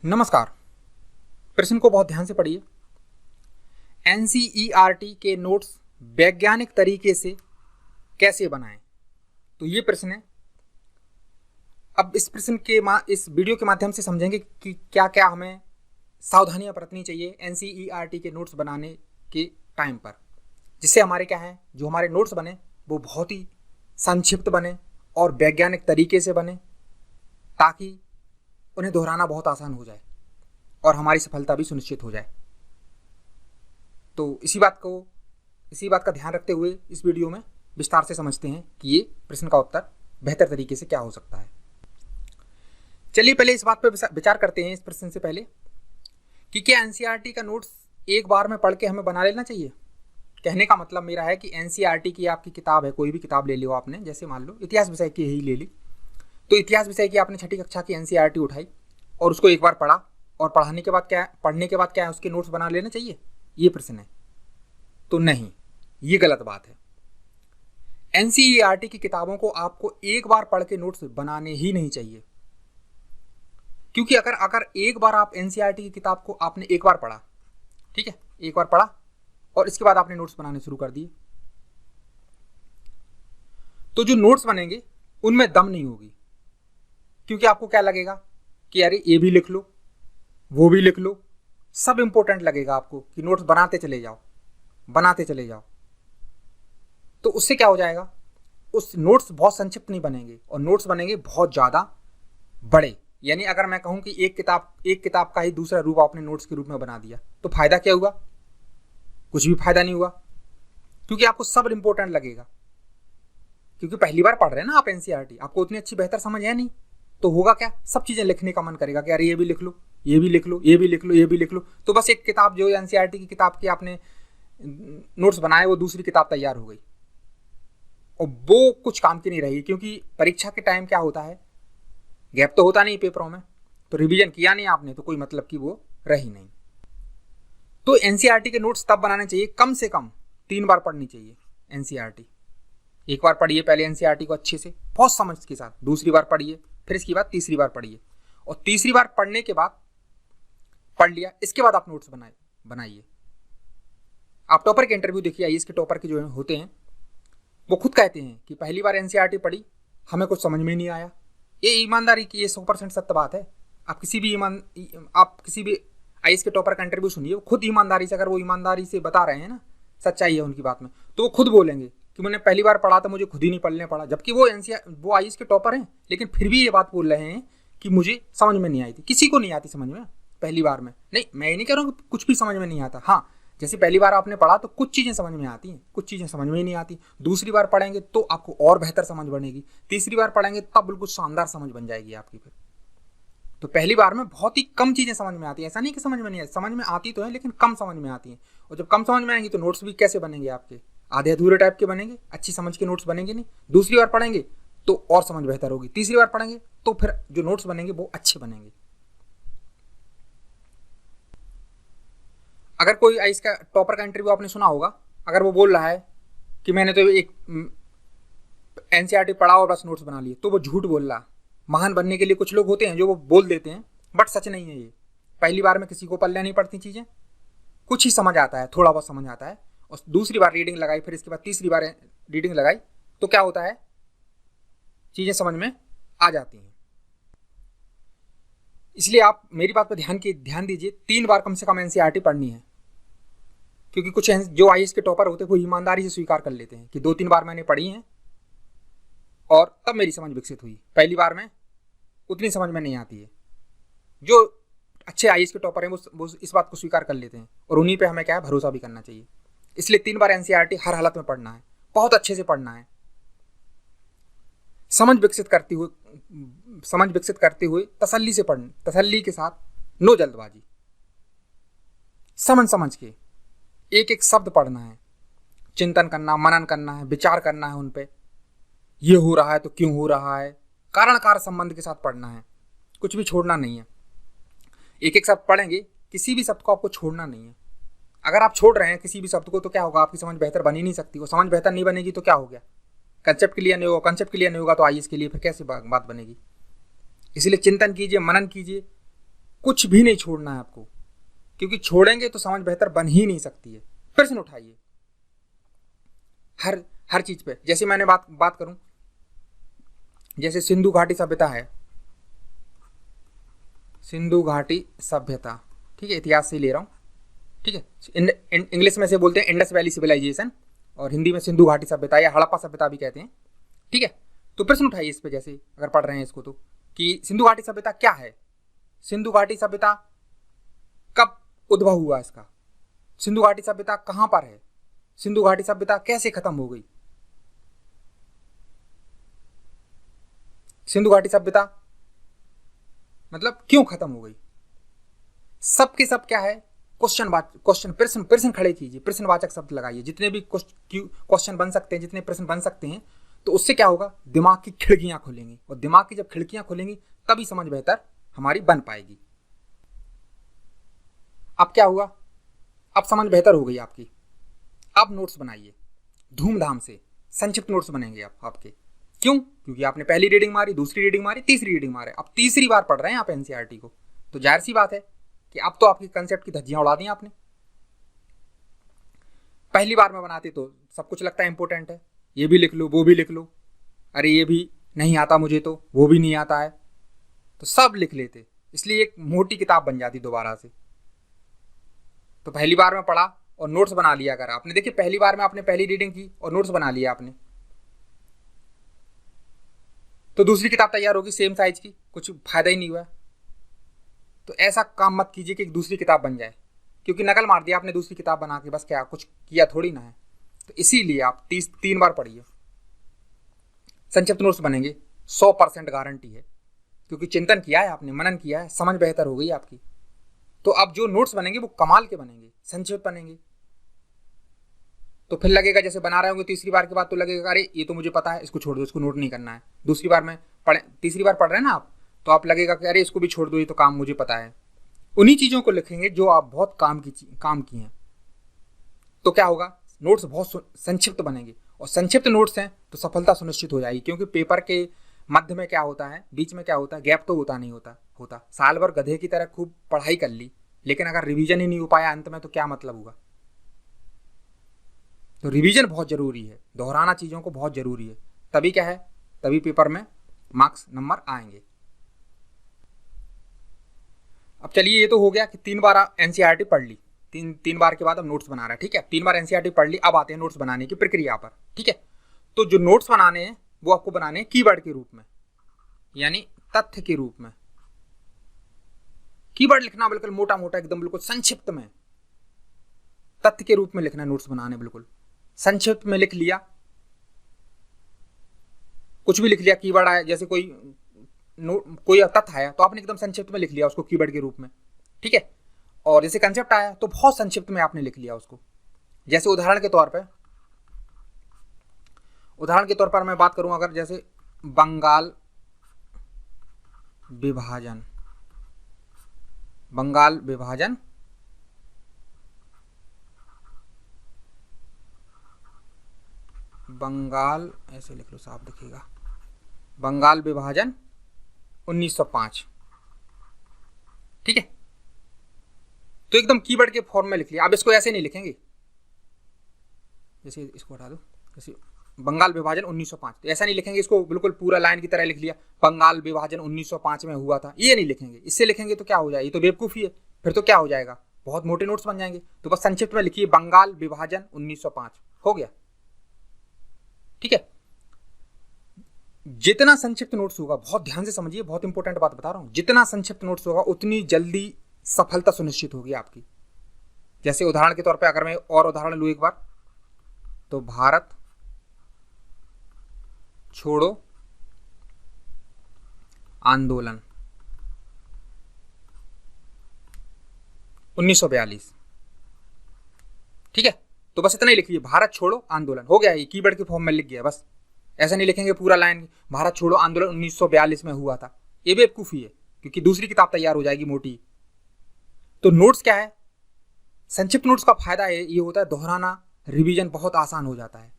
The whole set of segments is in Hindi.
नमस्कार। प्रश्न को बहुत ध्यान से पढ़िए। एनसीईआरटी के नोट्स वैज्ञानिक तरीके से कैसे बनाएं? तो ये प्रश्न है। अब इस प्रश्न के इस वीडियो के माध्यम से समझेंगे कि क्या क्या हमें सावधानियां बरतनी चाहिए एनसीईआरटी के नोट्स बनाने के टाइम पर, जिससे हमारे क्या है, जो हमारे नोट्स बने वो बहुत ही संक्षिप्त बने और वैज्ञानिक तरीके से बने, ताकि उन्हें दोहराना बहुत आसान हो जाए और हमारी सफलता भी सुनिश्चित हो जाए। तो इसी बात का ध्यान रखते हुए इस वीडियो में विस्तार से समझते हैं कि ये प्रश्न का उत्तर बेहतर तरीके से क्या हो सकता है। चलिए पहले इस बात पर विचार करते हैं, इस प्रश्न से पहले, कि क्या एनसीईआरटी का नोट्स एक बार में पढ़ के हमें बना लेना चाहिए। कहने का मतलब मेरा है कि एनसीईआरटी की आपकी किताब है, कोई भी किताब ले लो आपने, जैसे मान लो इतिहास विषय की ही ले ली, तो इतिहास विषय की आपने छठी कक्षा की एनसीईआरटी उठाई और उसको एक बार पढ़ा, और पढ़ने के बाद क्या है, उसके नोट्स बना लेना चाहिए, ये प्रश्न है। तो नहीं, ये गलत बात है। एनसीईआरटी की किताबों को आपको एक बार पढ़ के नोट्स बनाने ही नहीं चाहिए, क्योंकि अगर एक बार आप एनसीईआरटी की किताब को आपने एक बार पढ़ा, ठीक है, एक बार पढ़ा और इसके बाद आपने नोट्स बनाने शुरू कर दिए, तो जो नोट्स बनेंगे उनमें दम नहीं होगी। क्योंकि आपको क्या लगेगा कि अरे ये भी लिख लो, वो भी लिख लो, सब इंपॉर्टेंट लगेगा आपको कि नोट्स बनाते चले जाओ। तो उससे क्या हो जाएगा, उस नोट्स बहुत संक्षिप्त नहीं बनेंगे और नोट्स बनेंगे बहुत ज़्यादा बड़े। यानी अगर मैं कहूँ कि एक किताब का ही दूसरा रूप आपने नोट्स के रूप में बना दिया, तो फायदा क्या हुआ? कुछ भी फायदा नहीं हुआ, क्योंकि आपको सब इंपॉर्टेंट लगेगा। क्योंकि पहली बार पढ़ रहे हैं ना आप एनसीईआरटी, आपको उतनी अच्छी बेहतर समझ है नहीं, तो होगा क्या, सब चीज़ें लिखने का मन करेगा कि अरे ये भी लिख लो, ये भी लिख लो, ये भी लिख लो, ये भी लिख लो। तो बस एक किताब जो एनसीईआरटी की किताब की आपने नोट्स बनाए, वो दूसरी किताब तैयार हो गई और वो कुछ काम की नहीं रही। क्योंकि परीक्षा के टाइम क्या होता है, गैप तो होता नहीं पेपरों में, तो रिवीजन किया नहीं आपने, तो कोई मतलब की वो रही नहीं। तो एनसीईआरटी के नोट्स तब बनाने चाहिए, कम से कम 3 बार पढ़नी चाहिए एनसीईआरटी। एक बार पढ़िए पहले एनसीईआरटी को अच्छे से, बहुत समझ के साथ, दूसरी बार पढ़िए, फिर इसके बाद तीसरी बार पढ़िए, और तीसरी बार पढ़ने के बाद पढ़ लिया, इसके बाद आप नोट्स बनाइए। आप टॉपर के इंटरव्यू देखिए, आईएएस के टॉपर के जो होते हैं, वो खुद कहते हैं कि पहली बार एनसीईआरटी पढ़ी, हमें कुछ समझ में नहीं आया। ये ईमानदारी की, ये 100% सत्य बात है। आप किसी भी आईएएस के टॉपर का इंटरव्यू सुनिए, वो खुद ईमानदारी से, अगर वो ईमानदारी से बता रहे हैं ना, सच्चाई है उनकी बात में, तो वो खुद बोलेंगे कि मैंने पहली बार पढ़ा तो मुझे खुद ही नहीं पढ़ने पड़ा। जबकि वो आईएएस के टॉपर हैं, लेकिन फिर भी ये बात बोल रहे हैं कि मुझे समझ में नहीं आई थी। किसी को नहीं आती समझ में पहली बार में। नहीं, मैं ये नहीं कह रहा हूँ कि कुछ भी समझ में नहीं आता। हाँ, जैसे पहली बार आपने पढ़ा तो कुछ चीज़ें समझ में आती हैं, कुछ चीज़ें समझ में ही नहीं आती। दूसरी बार पढ़ेंगे तो आपको और बेहतर समझ बनेगी, तीसरी बार पढ़ेंगे तब बिल्कुल शानदार समझ बन जाएगी आपकी। फिर तो पहली बार में बहुत ही कम चीज़ें समझ में आती है। ऐसा नहीं कि समझ में नहीं आती, समझ में आती तो है, लेकिन कम समझ में आती हैं। और जब कम समझ में आएंगी तो नोट्स भी कैसे बनेंगे आपके, आधे अधूरे टाइप के बनेंगे, अच्छी समझ के नोट्स बनेंगे नहीं। दूसरी बार पढ़ेंगे तो और समझ बेहतर होगी, तीसरी बार पढ़ेंगे तो फिर जो नोट्स बनेंगे वो अच्छे बनेंगे। अगर कोई आईएएस का टॉपर का इंटरव्यू आपने सुना होगा, अगर वो बोल रहा है कि मैंने तो एक एनसीईआरटी पढ़ा और बस नोट्स बना लिए, तो वो झूठ बोल रहा। महान बनने के लिए कुछ लोग होते हैं जो वो बोल देते हैं, बट सच नहीं है ये। पहली बार में किसी को पल्ले नहीं पड़ती चीज़ें, कुछ ही समझ आता है, थोड़ा बहुत समझ आता है, और दूसरी बार रीडिंग लगाई, फिर इसके बाद तीसरी बार रीडिंग लगाई, तो क्या होता है, चीज़ें समझ में आ जाती हैं। इसलिए आप मेरी बात पर ध्यान दीजिए, 3 बार कम से कम एनसीईआरटी पढ़नी है। क्योंकि कुछ जो आईएएस के टॉपर होते हैं वो ईमानदारी से स्वीकार कर लेते हैं कि 2-3 बार मैंने पढ़ी हैं और तब मेरी समझ विकसित हुई, पहली बार में उतनी समझ में नहीं आती है। जो अच्छे आईएएस के टॉपर हैं वो इस बात को स्वीकार कर लेते हैं, और उन्हीं पे हमें क्या है, भरोसा भी करना चाहिए। इसलिए 3 बार एनसीईआरटी हर हालत में पढ़ना है, बहुत अच्छे से पढ़ना है। समझ विकसित करते हुए तसल्ली से पढ़ना, तसल्ली के साथ, नो जल्दबाजी, समझ के एक एक शब्द पढ़ना है, चिंतन करना, मनन करना है, विचार करना है उन पे, ये हो रहा है तो क्यों हो रहा है, कारण कार्य संबंध के साथ पढ़ना है, कुछ भी छोड़ना नहीं है। एक एक शब्द पढ़ेंगे, किसी भी शब्द को आपको छोड़ना नहीं है। अगर आप छोड़ रहे हैं किसी भी शब्द को तो क्या होगा, आपकी समझ बेहतर बन ही नहीं सकती। वो समझ बेहतर नहीं बनेगी तो क्या हो गया, कंसेप्ट क्लियर नहीं होगा तो आईएएस के लिए फिर कैसे बात बनेगी। इसलिए चिंतन कीजिए, मनन कीजिए, कुछ भी नहीं छोड़ना है आपको, क्योंकि छोड़ेंगे तो समझ बेहतर बन ही नहीं सकती है। प्रश्न उठाइए हर चीज पे। जैसे मैंने बात करूं, जैसे सिंधु घाटी सभ्यता है, सिंधु घाटी सभ्यता, ठीक है, इतिहास से ले रहा हूं, ठीक है। इंग्लिश में से बोलते हैं इंडस वैली सिविलाइजेशन, और हिंदी में सिंधु घाटी सभ्यता या हड़प्पा सभ्यता भी कहते हैं, ठीक है। तो प्रश्न उठाइए इस पे, जैसे अगर पढ़ रहे हैं इसको, तो कि सिंधु घाटी सभ्यता क्या है, सिंधु घाटी सभ्यता कब उद्भव हुआ इसका, सिंधु घाटी सभ्यता कहां पर है, सिंधु घाटी सभ्यता कैसे खत्म हो गई, सिंधु घाटी सभ्यता मतलब क्यों खत्म हो गई। सब के सब क्या है, प्रश्न खड़े कीजिए, प्रश्नवाचक शब्द लगाइए, जितने भी क्वेश्चन बन सकते हैं, जितने प्रश्न बन सकते हैं, तो उससे क्या होगा, दिमाग की खिड़कियां खुलेंगी, और दिमाग की जब खिड़कियां खुलेंगी तभी समझ बेहतर हमारी बन पाएगी। अब क्या हुआ, अब समझ बेहतर हो गई आपकी। अब नोट्स बनाइए धूमधाम से, संक्षिप्त नोट्स बनेंगे आपके। क्यों, क्योंकि आपने पहली रीडिंग मारी, दूसरी रीडिंग मारी, तीसरी रीडिंग मारे, अब तीसरी बार पढ़ रहे हैं आप एनसीईआरटी को, तो जाहिर सी बात है कि अब तो आपकी कंसेप्ट की धज्जियां उड़ा दी आपने। पहली बार में बनाते तो सब कुछ लगता है इंपॉर्टेंट है, ये भी लिख लो, वो भी लिख लो, अरे ये भी नहीं आता मुझे, तो वो भी नहीं आता है, तो सब लिख लेते, इसलिए एक मोटी किताब बन जाती दोबारा से। तो पहली बार में पढ़ा और नोट्स बना लिया अगर आपने, देखिए पहली बार में आपने पहली रीडिंग की और नोट्स बना लिया आपने, तो दूसरी किताब तैयार होगी सेम साइज की, कुछ फायदा ही नहीं हुआ। तो ऐसा काम मत कीजिए कि दूसरी किताब बन जाए, क्योंकि नकल मार दिया आपने दूसरी किताब बना के, बस क्या कुछ किया थोड़ी ना है। तो इसीलिए आप 3 बार पढ़िए, संक्षिप्त नोट्स बनेंगे, 100% गारंटी है, क्योंकि चिंतन किया है आपने, मनन किया है, समझ बेहतर हो गई आपकी। तो अब जो नोट्स बनेंगे वो कमाल के बनेंगे, संक्षिप्त बनेंगे। तो फिर लगेगा जैसे बना रहे होंगे तीसरी बार के बाद, तो लगेगा अरे ये तो मुझे पता है, इसको छोड़ दो, इसको नोट नहीं करना है। दूसरी बार में तीसरी बार पढ़ रहे हैं ना आप, तो आप लगेगा कि अरे इसको भी छोड़ दो, ये तो काम मुझे पता है। उन्हीं चीजों को लिखेंगे जो आप बहुत काम की हैं। तो क्या होगा, नोट्स बहुत संक्षिप्त बनेंगे, और संक्षिप्त नोट्स हैं तो सफलता सुनिश्चित हो जाएगी। क्योंकि पेपर के मध्य में क्या होता है, बीच में क्या होता है, गैप तो होता नहीं होता। साल भर गधे की तरह खूब पढ़ाई कर ली, लेकिन अगर रिवीजन ही नहीं हो पाया अंत में, तो क्या मतलब हुआ। तो रिवीजन बहुत जरूरी है, दोहराना चीजों को बहुत जरूरी है, तभी क्या है, तभी पेपर में मार्क्स नंबर आएंगे। अब चलिए, ये तो हो गया कि 3 बार एनसीईआरटी पढ़ ली, तीन बार के बाद अब नोट्स बना रहा है, ठीक है। 3 बार एनसीईआरटी पढ़ ली, अब आते हैं नोट्स बनाने की प्रक्रिया पर, ठीक है। तो जो नोट्स बनाने हैं वो आपको बनाने हैं कीवर्ड के रूप में, यानी तथ्य के रूप में। कीवर्ड लिखना बिल्कुल मोटा मोटा, एकदम बिल्कुल संक्षिप्त में, तथ्य के रूप में लिखना है नोट्स बनाने, बिल्कुल संक्षिप्त में लिख लिया, कुछ भी लिख लिया, कीवर्ड आया, जैसे कोई तथ्य आया तो आपने एकदम संक्षिप्त में लिख लिया उसको कीवर्ड के रूप में, ठीक है। और जैसे कंसेप्ट आया तो बहुत संक्षिप्त में आपने लिख लिया उसको। जैसे उदाहरण के तौर पर मैं बात करूं, अगर जैसे बंगाल विभाजन, बंगाल ऐसे लिख लो, साफ दिखेगा, बंगाल विभाजन 1905, ठीक है। तो एकदम कीवर्ड के फॉर्म में लिख लिया। अब इसको ऐसे नहीं लिखेंगे, जैसे इसको हटा दो, जैसे बंगाल विभाजन 1905, तो ऐसा नहीं लिखेंगे, इसको बिल्कुल पूरा लाइन की तरह लिख लिया, बंगाल विभाजन 1905 में हुआ था, ये नहीं लिखेंगे। इससे लिखेंगे तो क्या हो जाएगा, ये तो बेवकूफ़ी है, फिर तो क्या हो जाएगा, बहुत मोटे नोट्स बन जाएंगे। तो बस संक्षिप्त में लिखिए बंगाल विभाजन 1905, हो गया, ठीक है। जितना संक्षिप्त नोट्स होगा, बहुत ध्यान से समझिए, बहुत इंपॉर्टेंट बात बता रहा हूं, जितना संक्षिप्त नोट्स होगा उतनी जल्दी सफलता सुनिश्चित होगी आपकी। जैसे उदाहरण के तौर पे अगर मैं और उदाहरण लूं एक बार, तो भारत छोड़ो आंदोलन 1942, ठीक है। तो बस इतना ही लिख लिया, भारत छोड़ो आंदोलन, हो गया, ये कीवर्ड के फॉर्म में लिख गया। बस ऐसा नहीं लिखेंगे पूरा लाइन, भारत छोड़ो आंदोलन 1942 में हुआ था, ये बेवकूफ़ी है, क्योंकि दूसरी किताब तैयार हो जाएगी मोटी। तो नोट्स क्या है, संक्षिप्त नोट्स का फायदा है ये होता है, दोहराना, रिवीजन बहुत आसान हो जाता है।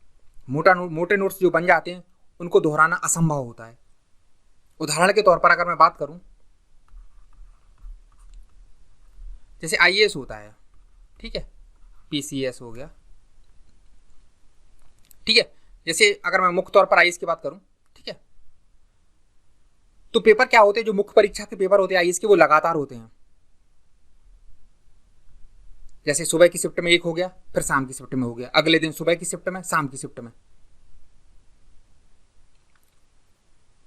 मोटे नोट्स जो बन जाते हैं उनको दोहराना असंभव होता है। उदाहरण के तौर पर अगर मैं बात करूं, जैसे आईएएस होता है, ठीक है, पीसीएस हो गया, ठीक है। जैसे अगर मैं मुख्य तौर पर आईएएस की बात करूं, ठीक है, तो पेपर क्या होते हैं, जो मुख्य परीक्षा के पेपर होते हैं आईएएस के, वो लगातार होते हैं। जैसे सुबह की शिफ्ट में एक हो गया, फिर शाम की शिफ्ट में हो गया, अगले दिन सुबह की शिफ्ट में, शाम की शिफ्ट में।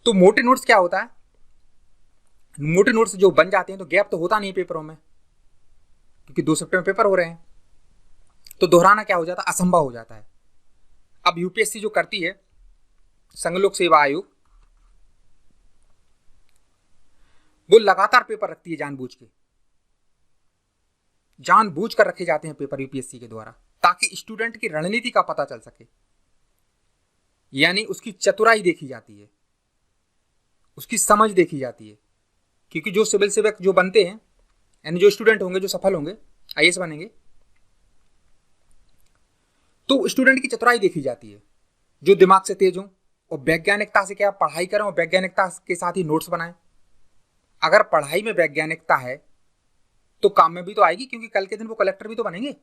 तो मोटे नोट्स क्या होता है, मोटे नोट्स जो बन जाते हैं तो गैप तो होता नहीं पेपरों में, क्योंकि 2 शिफ्ट में पेपर हो रहे हैं, तो दोहराना क्या हो जाता है, असंभव हो जाता है। अब यूपीएससी जो करती है, संघ लोक सेवा आयोग, वो लगातार पेपर रखती है, जानबूझ कर रखे जाते हैं पेपर यूपीएससी के द्वारा, ताकि स्टूडेंट की रणनीति का पता चल सके, यानी उसकी चतुराई देखी जाती है, उसकी समझ देखी जाती है। क्योंकि जो सिविल सेवक जो बनते हैं, यानी जो स्टूडेंट होंगे, जो सफल होंगे, आईएएस बनेंगे, तो स्टूडेंट की चतुराई देखी जाती है, जो दिमाग से तेज हो और वैज्ञानिकता से क्या पढ़ाई करें और वैज्ञानिकता के साथ ही नोट्स बनाएं। अगर पढ़ाई में वैज्ञानिकता है तो काम में भी तो आएगी, क्योंकि कल के दिन वो कलेक्टर भी तो बनेंगे।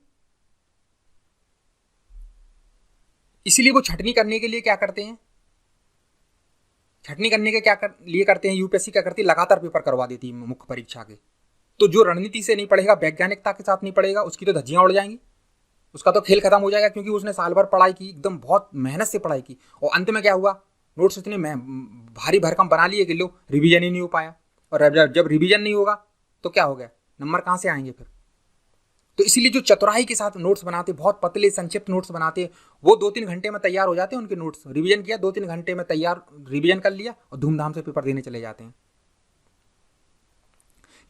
इसीलिए वो छटनी करने के लिए क्या करते हैं, छटनी करने के लिए करते हैं, यूपीएससी क्या करती है, लगातार पेपर करवा देती है मुख्य परीक्षा के। तो जो रणनीति से नहीं पढ़ेगा, वैज्ञानिकता के साथ नहीं पढ़ेगा, उसकी तो धज्जियां उड़ जाएंगी, उसका तो खेल खत्म हो जाएगा, क्योंकि उसने साल भर पढ़ाई की, एकदम बहुत मेहनत से पढ़ाई की, और अंत में क्या हुआ, नोट्स इतने भारी भरकम बना लिए कि लो रिवीजन ही नहीं हो पाया। और जब रिवीजन नहीं होगा तो क्या हो गया, नंबर कहाँ से आएंगे फिर। तो इसीलिए जो चतुराई के साथ नोट्स बनाते, बहुत पतले संक्षिप्त नोट्स बनाते, वो 2-3 घंटे में तैयार हो जाते हैं उनके नोट्स। रिवीजन किया, 2-3 घंटे में तैयार, रिवीजन कर लिया और धूमधाम से पेपर देने चले जाते हैं।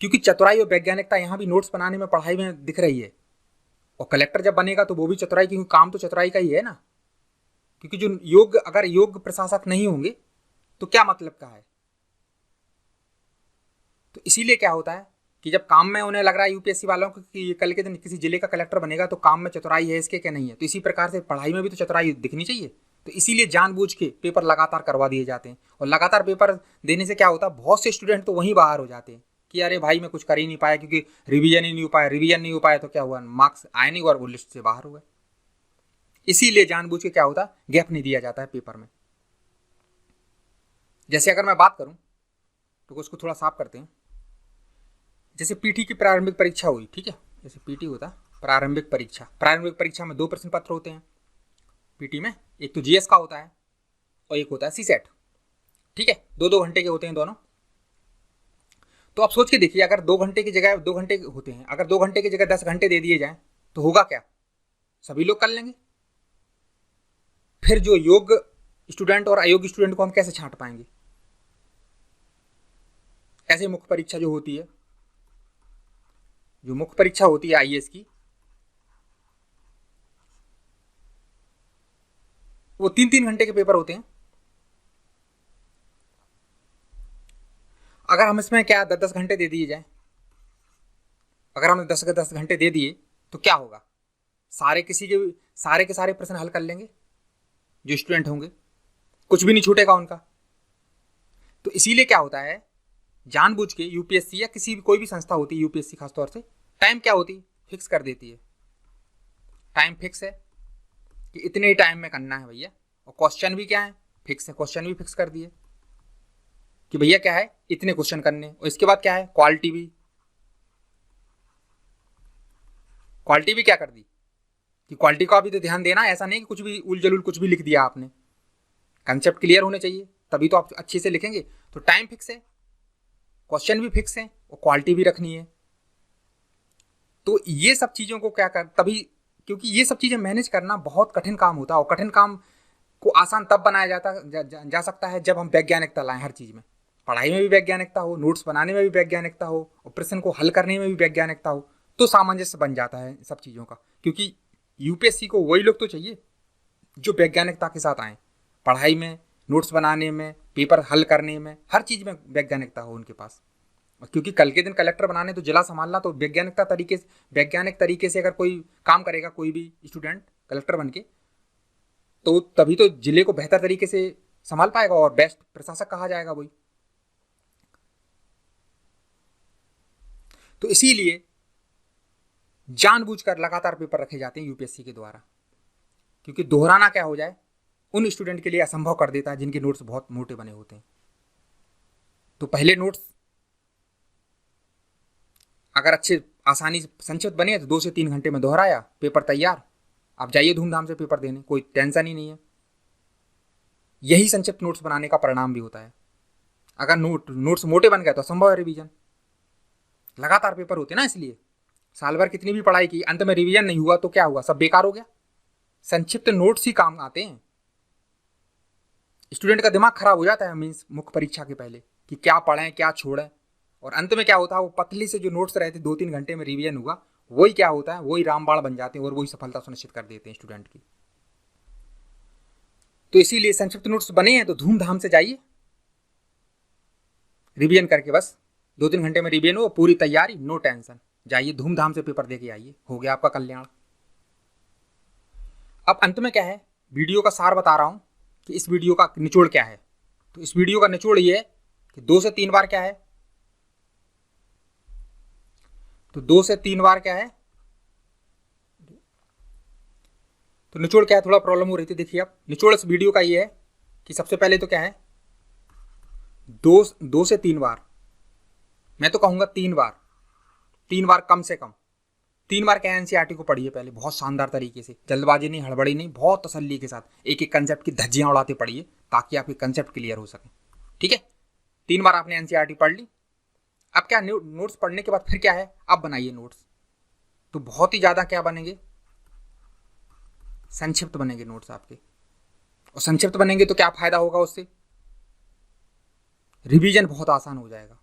क्योंकि चतुराई और वैज्ञानिकता यहाँ भी नोट्स बनाने में, पढ़ाई में दिख रही है। और कलेक्टर जब बनेगा तो वो भी चतुराई, क्योंकि काम तो चतुराई का ही है ना। क्योंकि जो अगर योग्य प्रशासक नहीं होंगे तो क्या मतलब का है। तो इसीलिए क्या होता है कि जब काम में उन्हें लग रहा है यूपीएससी वालों को कि कल के दिन किसी जिले का कलेक्टर बनेगा तो काम में चतुराई है इसके, क्या नहीं है। तो इसी प्रकार से पढ़ाई में भी तो चतुराई दिखनी चाहिए। तो इसीलिए जानबूझ के पेपर लगातार करवा दिए जाते हैं। और लगातार पेपर देने से क्या होता है, बहुत से स्टूडेंट तो वहीं बाहर हो जाते हैं कि अरे भाई मैं कुछ कर ही नहीं पाया, क्योंकि रिवीजन ही नहीं हो पाया। रिवीजन नहीं हो पाया तो क्या हुआ, मार्क्स आए नहीं और वो लिस्ट से बाहर हो गए। इसीलिए जानबूझ के क्या होता है, गैप नहीं दिया जाता है पेपर में। जैसे अगर मैं बात करूं तो उसको थोड़ा साफ करते हैं। जैसे पीटी की प्रारंभिक परीक्षा हुई, ठीक है, जैसे पीटी होता प्रारंभिक परीक्षा। प्रारंभिक परीक्षा में 2 प्रश्न पत्र होते हैं पीटी में, एक तो जीएस का होता है और एक होता है सीसेट, ठीक है। 2-2 घंटे के होते हैं दोनों। तो आप सोच के देखिए, अगर 2 घंटे की जगह 2 घंटे होते हैं, अगर 2 घंटे की जगह 10 घंटे दे दिए जाएं तो होगा क्या, सभी लोग कर लेंगे। फिर जो योग्य स्टूडेंट और अयोग्य स्टूडेंट को हम कैसे छांट पाएंगे। ऐसे मुख्य परीक्षा जो होती है, जो मुख्य परीक्षा होती है आईएएस की, वो 3-3 घंटे के पेपर होते हैं। अगर हम इसमें क्या 10-10 घंटे दे दिए जाए, अगर हमने 10-10 घंटे दे दिए तो क्या होगा, सारे के सारे प्रश्न हल कर लेंगे जो स्टूडेंट होंगे, कुछ भी नहीं छूटेगा उनका। तो इसीलिए क्या होता है, जानबूझ के यूपीएससी या कोई भी संस्था होती है, यूपीएससी खासतौर से टाइम क्या होती है, फिक्स कर देती है। टाइम फिक्स है कि इतने ही टाइम में करना है भैया। और क्वेश्चन भी क्या है, फिक्स है, क्वेश्चन भी फिक्स कर दिए कि भैया क्या है, इतने क्वेश्चन करने। और इसके बाद क्या है, क्वालिटी भी क्या कर दी कि क्वालिटी का भी तो ध्यान देना। ऐसा नहीं कि कुछ भी उल जलूल कुछ भी लिख दिया आपने, कंसेप्ट क्लियर होने चाहिए, तभी तो आप अच्छे से लिखेंगे। तो टाइम फिक्स है, क्वेश्चन भी फिक्स है और क्वालिटी भी रखनी है। तो ये सब चीज़ों को क्या कर, तभी, क्योंकि ये सब चीज़ें मैनेज करना बहुत कठिन काम होता है। और कठिन काम को आसान तब बनाया जा सकता है जब हम वैज्ञानिकता लाएं हर चीज़ में। पढ़ाई में भी वैज्ञानिकता हो, नोट्स बनाने में भी वैज्ञानिकता हो, और प्रश्न को हल करने में भी वैज्ञानिकता हो, तो सामंजस्य बन जाता है सब चीज़ों का। क्योंकि यूपीएससी को वही लोग तो चाहिए जो वैज्ञानिकता के साथ आएँ, पढ़ाई में, नोट्स बनाने में, पेपर हल करने में, हर चीज़ में वैज्ञानिकता हो उनके पास। क्योंकि कल के दिन कलेक्टर बनाने तो जिला संभालना, तो वैज्ञानिक तरीके से अगर कोई काम करेगा, कोई भी स्टूडेंट कलेक्टर बन के, तो तभी तो जिले को बेहतर तरीके से संभाल पाएगा और बेस्ट प्रशासक कहा जाएगा वही। तो इसीलिए जानबूझकर लगातार पेपर रखे जाते हैं यूपीएससी के द्वारा, क्योंकि दोहराना क्या हो जाए उन स्टूडेंट के लिए असंभव कर देता है जिनके नोट्स बहुत मोटे बने होते हैं। तो पहले नोट्स अगर अच्छे आसानी से संक्षिप्त बने तो 2 से 3 घंटे में दोहराया, पेपर तैयार, आप जाइए धूमधाम से पेपर देने, कोई टेंशन ही नहीं है। यही संक्षिप्त नोट्स बनाने का परिणाम भी होता है। अगर नोट्स मोटे बन गए तो असंभव है रिवीजन। लगातार पेपर होते ना, इसलिए साल भर कितनी भी पढ़ाई की, अंत में रिवीजन नहीं हुआ तो क्या हुआ, सब बेकार हो गया। संक्षिप्त नोट्स ही काम आते हैं। स्टूडेंट का दिमाग खराब हो जाता है मीन्स मुख्य परीक्षा के पहले कि क्या पढ़ें क्या छोड़ें, और अंत में क्या होता है, वो पतली से जो नोट्स रहते 2-3 घंटे में रिवीजन हुआ, वही क्या होता है, वही रामबाण बन जाते हैं और वही सफलता सुनिश्चित कर देते हैं स्टूडेंट की। तो इसीलिए संक्षिप्त नोट्स बने हैं तो धूमधाम से जाइए रिवीजन करके, बस 2-3 घंटे में रिवीजन हो, पूरी तैयारी, नो टेंशन, जाइए धूमधाम से पेपर देके आइए, हो गया आपका कल्याण। अब अंत में क्या है, वीडियो का सार बता रहा हूं कि इस वीडियो का निचोड़ क्या है। तो इस वीडियो का निचोड़ ये है कि 2 से 3 बार क्या है, तो 2 से 3 बार क्या है, तो निचोड़ क्या है, थोड़ा प्रॉब्लम हो रही थी। देखिए अब निचोड़ इस वीडियो का ये है कि सबसे पहले तो क्या है, 2 से 3 बार, मैं तो कहूंगा 3 बार कम से कम 3 बार क्या एनसीईआरटी को पढ़िए पहले, बहुत शानदार तरीके से, जल्दबाजी नहीं, हड़बड़ी नहीं, बहुत तसल्ली के साथ एक एक कंसेप्ट की धज्जियां उड़ाते पढ़िए ताकि आपके कंसेप्ट क्लियर हो सके। ठीक है, 3 बार आपने एनसीईआरटी पढ़ ली। अब क्या, नोट्स पढ़ने के बाद फिर क्या है, अब बनाइए नोट्स। तो बहुत ही ज्यादा क्या बनेंगे, संक्षिप्त बनेंगे नोट्स आपके। और संक्षिप्त बनेंगे तो क्या फायदा होगा उससे, रिवीजन बहुत आसान हो जाएगा,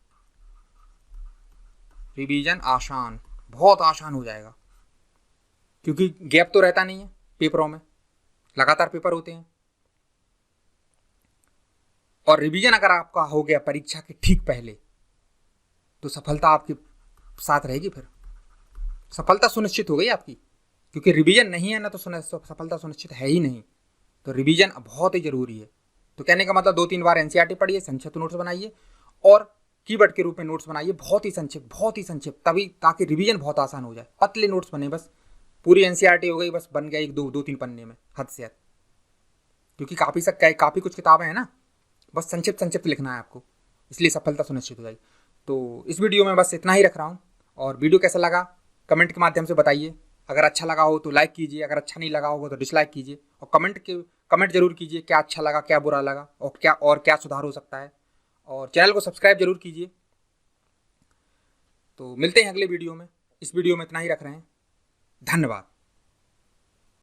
रिवीजन आसान, बहुत आसान हो जाएगा, क्योंकि गैप तो रहता नहीं है पेपरों में, लगातार पेपर होते हैं। और रिवीजन अगर आपका हो गया परीक्षा के ठीक पहले तो सफलता आपके साथ रहेगी, फिर सफलता सुनिश्चित हो गई आपकी, क्योंकि रिवीजन नहीं है ना तो सफलता सुनिश्चित है ही नहीं। तो रिवीजन बहुत ही जरूरी है। तो कहने का मतलब 2-3 बार एनसीईआरटी पढ़िए, संक्षिप्त नोट्स बनाइए और कीवर्ड के रूप में नोट्स बनाइए, बहुत ही संक्षिप्त, तभी ताकि रिवीजन बहुत आसान हो जाए। पतले नोट्स बने, बस पूरी एनसीईआरटी हो गई, बस बन गया 1-2-3 पन्ने में, हद से हद, क्योंकि काफी कुछ किताबें हैं ना, बस संक्षिप्त लिखना है आपको, इसलिए सफलता सुनिश्चित हो जाएगी। तो इस वीडियो में बस इतना ही रख रहा हूँ, और वीडियो कैसा लगा कमेंट के माध्यम से बताइए। अगर अच्छा लगा हो तो लाइक कीजिए, अगर अच्छा नहीं लगा होगा तो डिसलाइक कीजिए, और कमेंट जरूर कीजिए क्या अच्छा लगा क्या बुरा लगा और क्या सुधार हो सकता है, और चैनल को सब्सक्राइब जरूर कीजिए। तो मिलते हैं अगले वीडियो में, इस वीडियो में इतना ही रख रहे हैं, धन्यवाद।